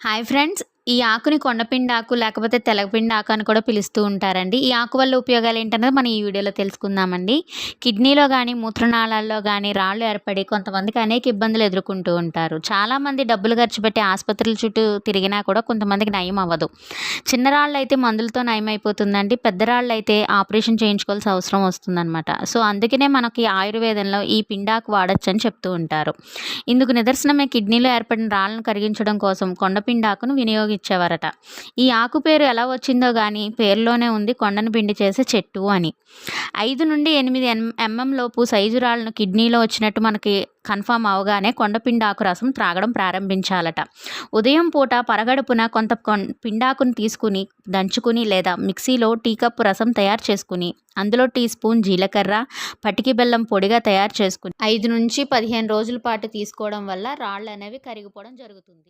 Hi friends. ఈ ఆకుని కొండపిండాకు లేకపోతే తెలగపిండాకు అని కూడా పిలుస్తూ ఉంటారండి. ఈ ఆకు వల్ల ఉపయోగాలు ఏంటన్నది మనం ఈ వీడియోలో తెలుసుకుందామండి. కిడ్నీలో గానీ, మూత్రనాళాల్లో గానీ రాళ్ళు ఏర్పడి కొంతమందికి అనేక ఇబ్బందులు ఎదుర్కొంటూ ఉంటారు. చాలామంది డబ్బులు ఖర్చు పెట్టి ఆసుపత్రుల చుట్టూ తిరిగినా కూడా కొంతమందికి నయం అవ్వదు. చిన్న రాళ్ళైతే మందులతో నయమైపోతుందండి. పెద్ద రాళ్ళైతే ఆపరేషన్ చేయించుకోవాల్సిన అవసరం వస్తుందనమాట. సో, అందుకనే మనకి ఆయుర్వేదంలో ఈ పిండాకు వాడొచ్చని చెప్తూ ఉంటారు. ఇందుకు నిదర్శనమే కిడ్నీలో ఏర్పడిన రాళ్ళను కరిగించడం కోసం కొండపిండాకును వినియోగించేవారట. ఈ ఆకు పేరు ఎలా వచ్చిందో గానీ పేరులోనే ఉంది కొండను పిండి చేసే చెట్టు అని. 5 నుండి 8 ఎంఎం లోపు సైజు రాళ్ళను కిడ్నీలో వచ్చినట్టు మనకి కన్ఫర్మ్ అవగానే కొండపిండాకు రసం త్రాగడం ప్రారంభించాలట. ఉదయం పూట పరగడుపున కొంత పిండాకును తీసుకుని దంచుకుని లేదా మిక్సీలో టీ కప్పు రసం తయారు చేసుకుని అందులో టీ స్పూన్ జీలకర్ర, పటికి బెల్లం పొడిగా తయారు చేసుకుని 5 నుంచి 15 రోజుల పాటు తీసుకోవడం వల్ల రాళ్ళు అనేవి కరిగిపోవడం జరుగుతుంది.